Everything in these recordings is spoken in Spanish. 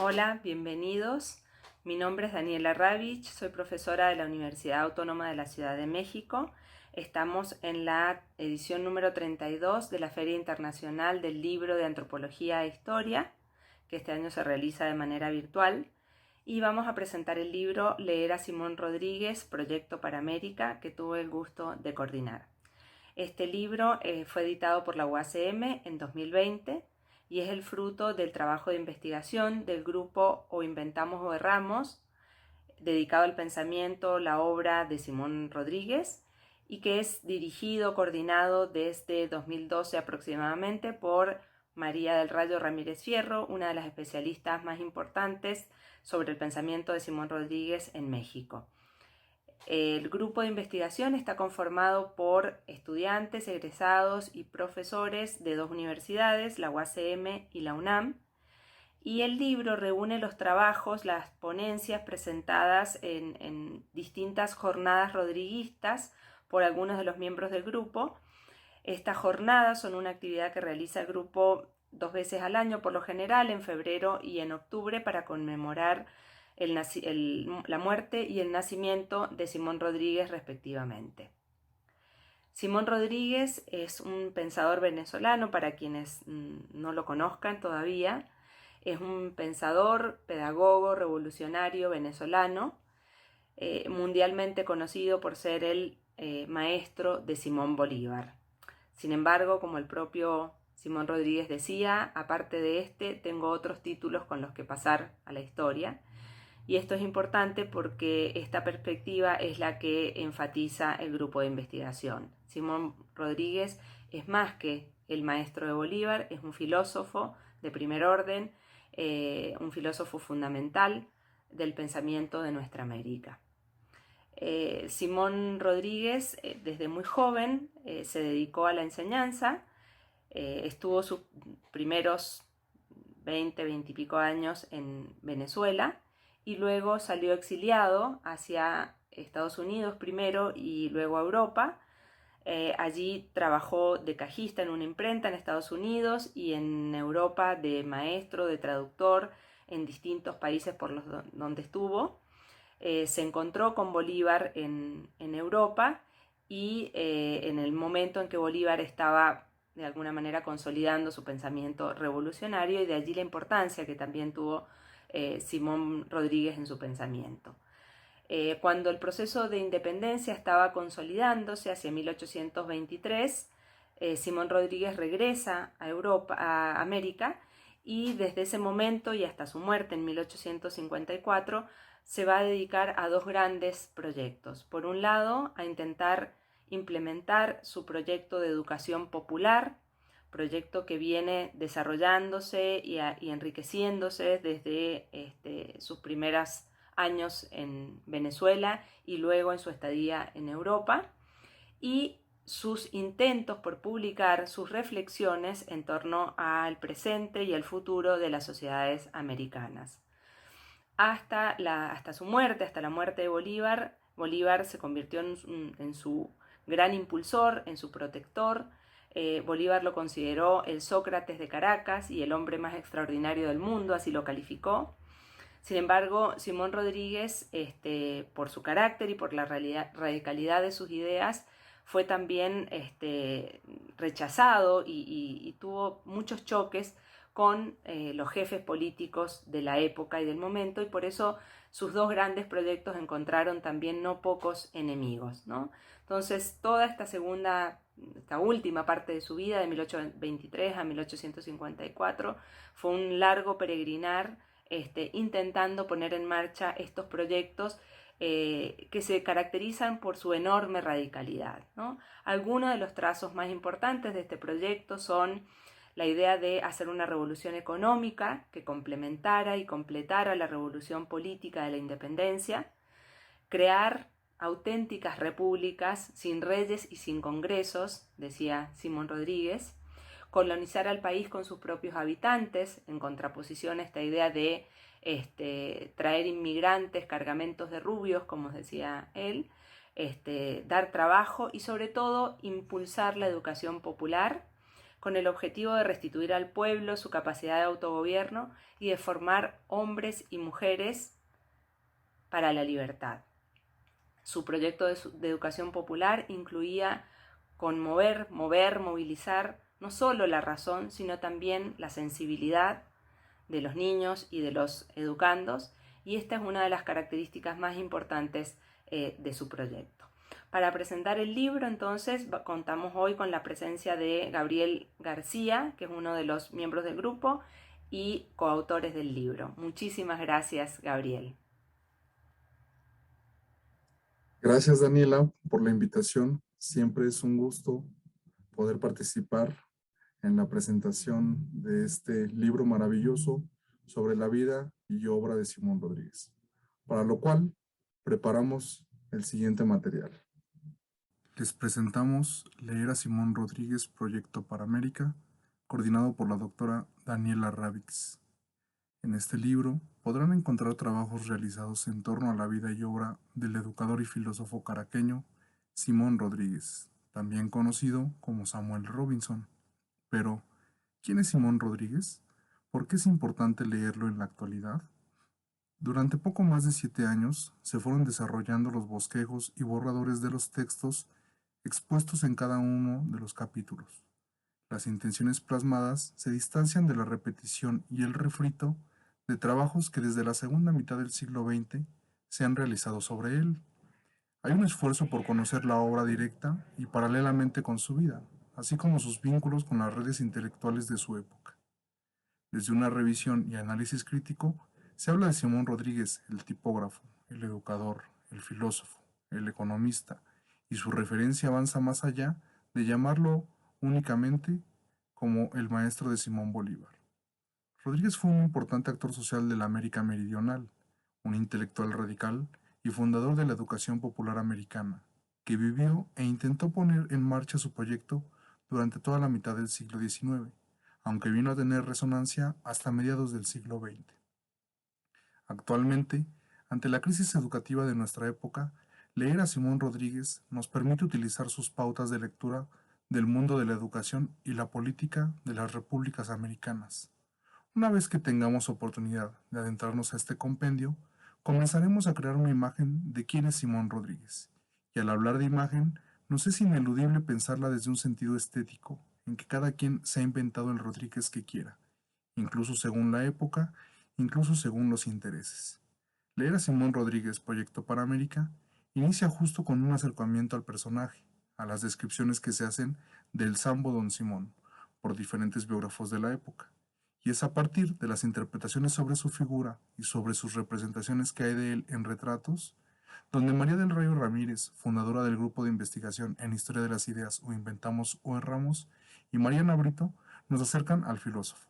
Hola, bienvenidos. Mi nombre es Daniela Ravich, soy profesora de la Universidad Autónoma de la Ciudad de México. Estamos en la edición número 32 de la Feria Internacional del Libro de Antropología e Historia, que este año se realiza de manera virtual. Y vamos a presentar el libro Leer a Simón Rodríguez, Proyecto para América, que tuve el gusto de coordinar. Este libro fue editado por la UACM en 2020 y es el fruto del trabajo de investigación del grupo O Inventamos o Erramos, dedicado al pensamiento, la obra de Simón Rodríguez, y que es dirigido, coordinado desde 2012 aproximadamente por María del Rayo Ramírez Fierro, una de las especialistas más importantes sobre el pensamiento de Simón Rodríguez en México. El grupo de investigación está conformado por estudiantes, egresados y profesores de dos universidades, la UACM y la UNAM, y el libro reúne los trabajos, las ponencias presentadas en distintas jornadas rodriguistas por algunos de los miembros del grupo. Estas jornadas son una actividad que realiza el grupo 2 veces al año, por lo general, en febrero y en octubre, para conmemorar la muerte y el nacimiento de Simón Rodríguez, respectivamente. Simón Rodríguez es un pensador venezolano, para quienes no lo conozcan todavía. Es un pensador, pedagogo, revolucionario venezolano, mundialmente conocido por ser el maestro de Simón Bolívar. Sin embargo, como el propio Simón Rodríguez decía, aparte de este, tengo otros títulos con los que pasar a la historia. Y esto es importante porque esta perspectiva es la que enfatiza el grupo de investigación. Simón Rodríguez es más que el maestro de Bolívar, es un filósofo de primer orden, un filósofo fundamental del pensamiento de nuestra América. Simón Rodríguez, desde muy joven, se dedicó a la enseñanza, estuvo sus primeros 20 y pico años en Venezuela y luego salió exiliado hacia Estados Unidos primero y luego a Europa. Allí trabajó de cajista en una imprenta en Estados Unidos y en Europa de maestro, de traductor en distintos países por los donde estuvo. Se encontró con Bolívar en Europa y en el momento en que Bolívar estaba de alguna manera consolidando su pensamiento revolucionario, y de allí la importancia que también tuvo Simón Rodríguez en su pensamiento. Cuando el proceso de independencia estaba consolidándose hacia 1823, Simón Rodríguez regresa a Europa, a América, y desde ese momento y hasta su muerte en 1854 se va a dedicar a dos grandes proyectos. Por un lado, a intentar implementar su proyecto de educación popular, proyecto que viene desarrollándose y enriqueciéndose desde sus primeros años en Venezuela y luego en su estadía en Europa, y sus intentos por publicar sus reflexiones en torno al presente y el futuro de las sociedades americanas. Hasta su muerte, hasta la muerte de Bolívar, Bolívar se convirtió en su gran impulsor, en su protector. Bolívar lo consideró el Sócrates de Caracas y el hombre más extraordinario del mundo, así lo calificó. Sin embargo, Simón Rodríguez, por su carácter y por la radicalidad de sus ideas, fue también rechazado y tuvo muchos choques con los jefes políticos de la época y del momento, y por eso sus dos grandes proyectos encontraron también no pocos enemigos, ¿no? Entonces, toda esta última parte de su vida, de 1823 a 1854, fue un largo peregrinar intentando poner en marcha estos proyectos que se caracterizan por su enorme radicalidad, ¿no? Algunos de los trazos más importantes de este proyecto son la idea de hacer una revolución económica que complementara y completara la revolución política de la independencia, crear auténticas repúblicas sin reyes y sin congresos, decía Simón Rodríguez, colonizar al país con sus propios habitantes, en contraposición a esta idea de traer inmigrantes, cargamentos de rubios, como decía él, dar trabajo y sobre todo impulsar la educación popular con el objetivo de restituir al pueblo su capacidad de autogobierno y de formar hombres y mujeres para la libertad. Su proyecto de educación popular incluía conmover, mover, movilizar no solo la razón, sino también la sensibilidad de los niños y de los educandos, y esta es una de las características más importantes de su proyecto. Para presentar el libro, entonces, contamos hoy con la presencia de Gabriel García, que es uno de los miembros del grupo y coautores del libro. Muchísimas gracias, Gabriel. Gracias, Daniela, por la invitación. Siempre es un gusto poder participar en la presentación de este libro maravilloso sobre la vida y obra de Simón Rodríguez, para lo cual preparamos el siguiente material. Les presentamos Leer a Simón Rodríguez, Proyecto para América, coordinado por la doctora Daniela Ravix. En este libro podrán encontrar trabajos realizados en torno a la vida y obra del educador y filósofo caraqueño Simón Rodríguez, también conocido como Samuel Robinson. Pero, ¿quién es Simón Rodríguez? ¿Por qué es importante leerlo en la actualidad? Durante poco más de 7 años se fueron desarrollando los bosquejos y borradores de los textos expuestos en cada uno de los capítulos. Las intenciones plasmadas se distancian de la repetición y el refrito de trabajos que desde la segunda mitad del siglo XX se han realizado sobre él. Hay un esfuerzo por conocer la obra directa y paralelamente con su vida, así como sus vínculos con las redes intelectuales de su época. Desde una revisión y análisis crítico, se habla de Simón Rodríguez, el tipógrafo, el educador, el filósofo, el economista, y su referencia avanza más allá de llamarlo únicamente como el maestro de Simón Bolívar. Rodríguez fue un importante actor social de la América Meridional, un intelectual radical y fundador de la educación popular americana, que vivió e intentó poner en marcha su proyecto durante toda la mitad del siglo XIX, aunque vino a tener resonancia hasta mediados del siglo XX. Actualmente, ante la crisis educativa de nuestra época, leer a Simón Rodríguez nos permite utilizar sus pautas de lectura del mundo de la educación y la política de las repúblicas americanas. Una vez que tengamos oportunidad de adentrarnos a este compendio, comenzaremos a crear una imagen de quién es Simón Rodríguez. Y al hablar de imagen, nos es ineludible pensarla desde un sentido estético, en que cada quien se ha inventado el Rodríguez que quiera, incluso según la época, incluso según los intereses. Leer a Simón Rodríguez, Proyecto para América, inicia justo con un acercamiento al personaje, a las descripciones que se hacen del Sambo Don Simón, por diferentes biógrafos de la época. Y es a partir de las interpretaciones sobre su figura y sobre sus representaciones que hay de él en retratos, donde María del Rayo Ramírez, fundadora del grupo de investigación en Historia de las Ideas o Inventamos o Erramos, y Mariana Brito nos acercan al filósofo.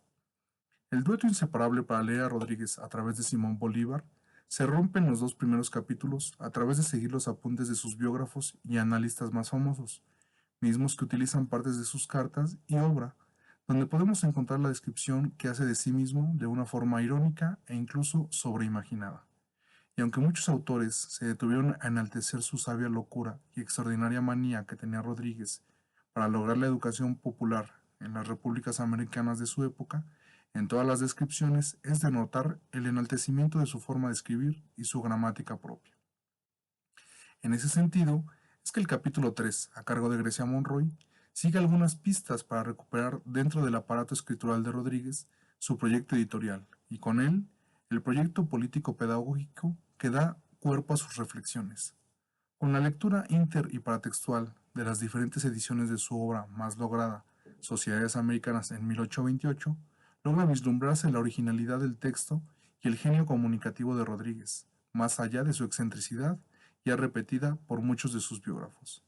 El dueto inseparable para leer a Rodríguez a través de Simón Bolívar se rompe en los 2 primeros capítulos a través de seguir los apuntes de sus biógrafos y analistas más famosos, mismos que utilizan partes de sus cartas y obra, donde podemos encontrar la descripción que hace de sí mismo de una forma irónica e incluso sobreimaginada. Y aunque muchos autores se detuvieron a enaltecer su sabia locura y extraordinaria manía que tenía Rodríguez para lograr la educación popular en las repúblicas americanas de su época, en todas las descripciones es de notar el enaltecimiento de su forma de escribir y su gramática propia. En ese sentido, es que el capítulo 3, a cargo de Grecia Monroy, sigue algunas pistas para recuperar dentro del aparato escritural de Rodríguez su proyecto editorial y con él el proyecto político-pedagógico que da cuerpo a sus reflexiones. Con la lectura inter y paratextual de las diferentes ediciones de su obra más lograda, Sociedades Americanas en 1828, logra vislumbrarse la originalidad del texto y el genio comunicativo de Rodríguez, más allá de su excentricidad ya repetida por muchos de sus biógrafos.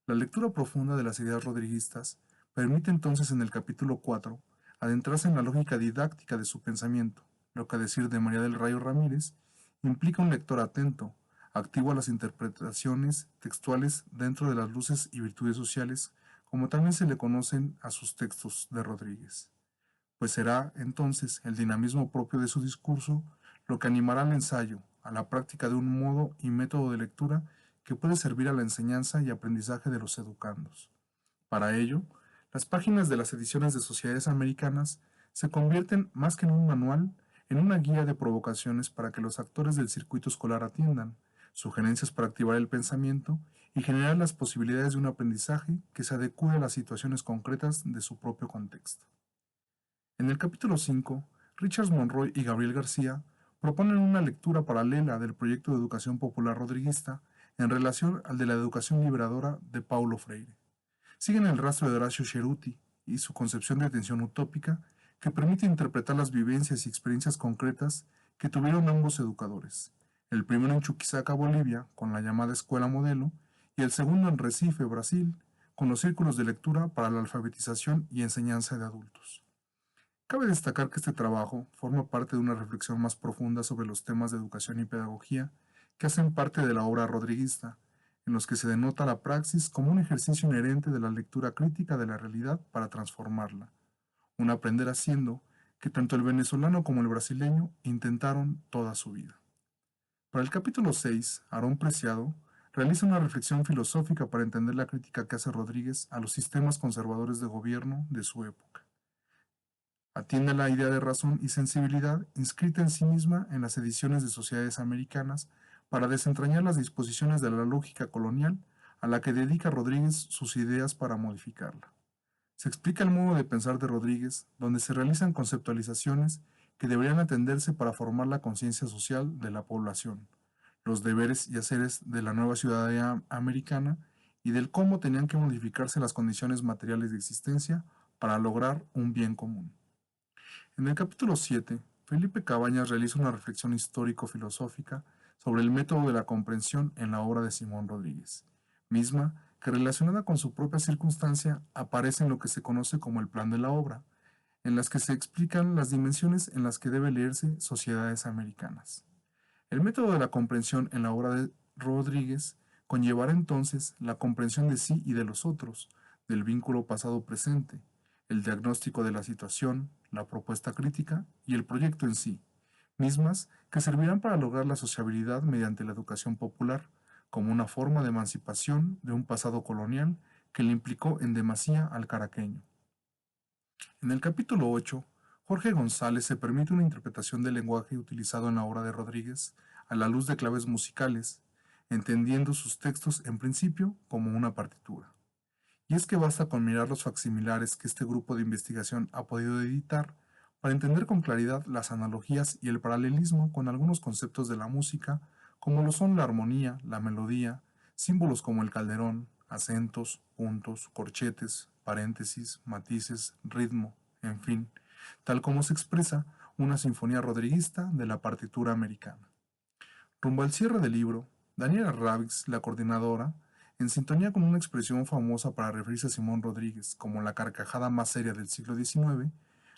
La lectura profunda de las ideas rodriguistas permite entonces en el capítulo 4 adentrarse en la lógica didáctica de su pensamiento, lo que a decir de María del Rayo Ramírez implica un lector atento, activo a las interpretaciones textuales dentro de las luces y virtudes sociales, como también se le conocen a sus textos de Rodríguez. Pues será entonces el dinamismo propio de su discurso lo que animará al ensayo, a la práctica de un modo y método de lectura que puede servir a la enseñanza y aprendizaje de los educandos. Para ello, Las páginas de las ediciones de Sociedades Americanas se convierten, más que en un manual, en una guía de provocaciones para que los actores del circuito escolar atiendan, sugerencias para activar el pensamiento y generar las posibilidades de un aprendizaje que se adecue a las situaciones concretas de su propio contexto. En el capítulo 5, Richard Monroy y Gabriel García proponen una lectura paralela del proyecto de educación popular rodriguista en relación al de la educación liberadora de Paulo Freire. Siguen el rastro de Horacio Ceruti y su concepción de atención utópica que permite interpretar las vivencias y experiencias concretas que tuvieron ambos educadores, el primero en Chuquisaca, Bolivia, con la llamada Escuela Modelo, y el segundo en Recife, Brasil, con los círculos de lectura para la alfabetización y enseñanza de adultos. Cabe destacar que este trabajo forma parte de una reflexión más profunda sobre los temas de educación y pedagogía que hacen parte de la obra rodriguista, en los que se denota la praxis como un ejercicio inherente de la lectura crítica de la realidad para transformarla, un aprender haciendo que tanto el venezolano como el brasileño intentaron toda su vida. Para el capítulo 6, Aarón Preciado realiza una reflexión filosófica para entender la crítica que hace Rodríguez a los sistemas conservadores de gobierno de su época. Atiende a la idea de razón y sensibilidad inscrita en sí misma en las ediciones de Sociedades Americanas para desentrañar las disposiciones de la lógica colonial a la que dedica Rodríguez sus ideas para modificarla. Se explica el modo de pensar de Rodríguez, donde se realizan conceptualizaciones que deberían atenderse para formar la conciencia social de la población, los deberes y haceres de la nueva ciudadanía americana y del cómo tenían que modificarse las condiciones materiales de existencia para lograr un bien común. En el capítulo 7, Felipe Cabañas realiza una reflexión histórico-filosófica sobre el método de la comprensión en la obra de Simón Rodríguez, misma que relacionada con su propia circunstancia aparece en lo que se conoce como el plan de la obra, en las que se explican las dimensiones en las que debe leerse Sociedades Americanas. El método de la comprensión en la obra de Rodríguez conllevará entonces la comprensión de sí y de los otros, del vínculo pasado-presente, el diagnóstico de la situación, la propuesta crítica y el proyecto en sí, mismas que servirán para lograr la sociabilidad mediante la educación popular, como una forma de emancipación de un pasado colonial que le implicó en demasía al caraqueño. En el capítulo 8, Jorge González se permite una interpretación del lenguaje utilizado en la obra de Rodríguez a la luz de claves musicales, entendiendo sus textos en principio como una partitura. Y es que basta con mirar los facsimilares que este grupo de investigación ha podido editar para entender con claridad las analogías y el paralelismo con algunos conceptos de la música, como lo son la armonía, la melodía, símbolos como el calderón, acentos, puntos, corchetes, paréntesis, matices, ritmo, en fin, tal como se expresa una sinfonía rodriguista de la partitura americana. Rumbo al cierre del libro, Daniela Ravix, la coordinadora, en sintonía con una expresión famosa para referirse a Simón Rodríguez como la carcajada más seria del siglo XIX,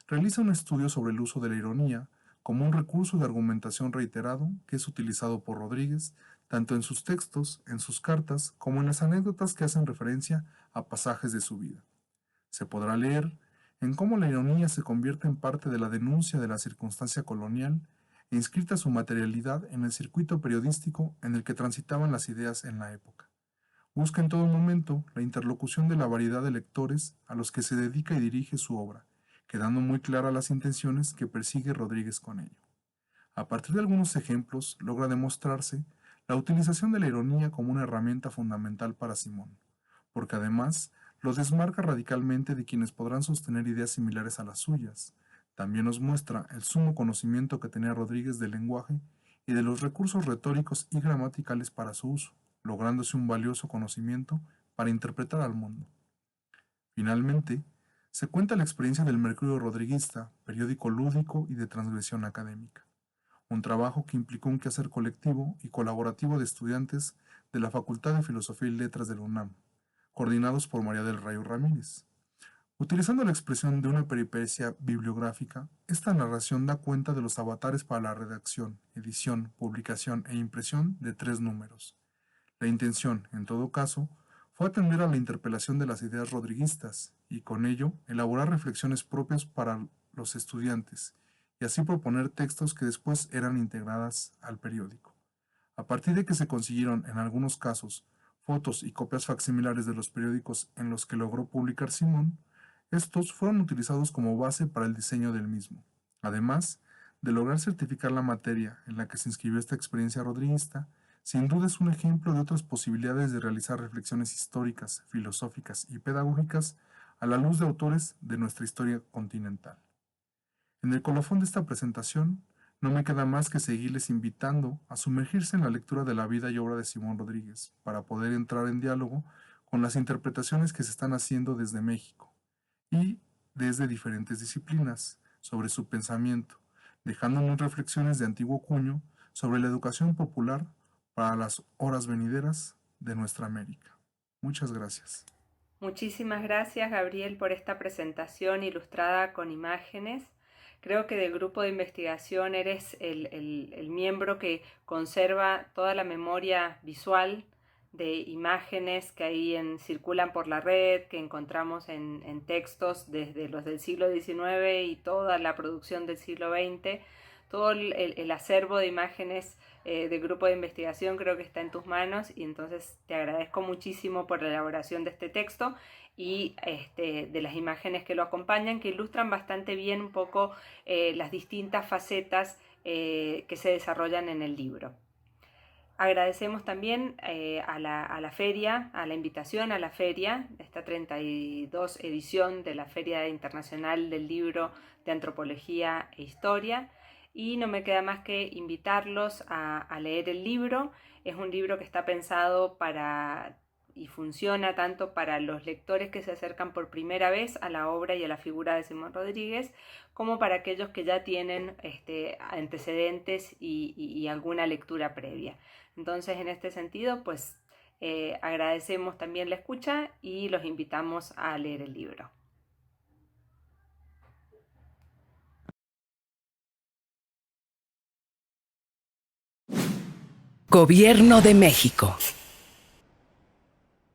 realiza un estudio sobre el uso de la ironía como un recurso de argumentación reiterado que es utilizado por Rodríguez tanto en sus textos, en sus cartas, como en las anécdotas que hacen referencia a pasajes de su vida. Se podrá leer en cómo la ironía se convierte en parte de la denuncia de la circunstancia colonial e inscrita su materialidad en el circuito periodístico en el que transitaban las ideas en la época. Busca en todo momento la interlocución de la variedad de lectores a los que se dedica y dirige su obra, quedando muy claras las intenciones que persigue Rodríguez con ello. A partir de algunos ejemplos, logra demostrarse la utilización de la ironía como una herramienta fundamental para Simón, porque además lo desmarca radicalmente de quienes podrán sostener ideas similares a las suyas. También nos muestra el sumo conocimiento que tenía Rodríguez del lenguaje y de los recursos retóricos y gramaticales para su uso, lográndose un valioso conocimiento para interpretar al mundo. Finalmente, se cuenta la experiencia del Mercurio Rodriguista, periódico lúdico y de transgresión académica, un trabajo que implicó un quehacer colectivo y colaborativo de estudiantes de la Facultad de Filosofía y Letras de la UNAM, coordinados por María del Rayo Ramírez. Utilizando la expresión de una peripecia bibliográfica, esta narración da cuenta de los avatares para la redacción, edición, publicación e impresión de 3 números. La intención, en todo caso, fue atender a la interpelación de las ideas rodriguistas y, con ello, elaborar reflexiones propias para los estudiantes y así proponer textos que después eran integradas al periódico. A partir de que se consiguieron, en algunos casos, fotos y copias facsimilares de los periódicos en los que logró publicar Simón, Estos fueron utilizados como base para el diseño del mismo. Además de lograr certificar la materia en la que se inscribió esta experiencia rodriguista, sin duda es un ejemplo de otras posibilidades de realizar reflexiones históricas, filosóficas y pedagógicas a la luz de autores de nuestra historia continental. En el colofón de esta presentación, no me queda más que seguirles invitando a sumergirse en la lectura de la vida y obra de Simón Rodríguez para poder entrar en diálogo con las interpretaciones que se están haciendo desde México y desde diferentes disciplinas sobre su pensamiento, dejándonos reflexiones de antiguo cuño sobre la educación popular para las horas venideras de nuestra América. Muchas gracias. Muchísimas gracias, Gabriel, por esta presentación ilustrada con imágenes. Creo que del grupo de investigación eres el miembro que conserva toda la memoria visual de imágenes que ahí circulan por la red, que encontramos en textos desde los del siglo XIX y toda la producción del siglo XX. Todo el acervo de imágenes del grupo de investigación creo que está en tus manos, y entonces te agradezco muchísimo por la elaboración de este texto y de las imágenes que lo acompañan, que ilustran bastante bien un poco las distintas facetas que se desarrollan en el libro. Agradecemos también a la feria, a la invitación a la feria, esta 32 edición de la Feria Internacional del Libro de Antropología e Historia, y no me queda más que invitarlos a leer el libro. Es un libro que está pensado y funciona tanto para los lectores que se acercan por primera vez a la obra y a la figura de Simón Rodríguez, como para aquellos que ya tienen antecedentes y alguna lectura previa. Entonces, en este sentido, pues agradecemos también la escucha y los invitamos a leer el libro. Gobierno de México.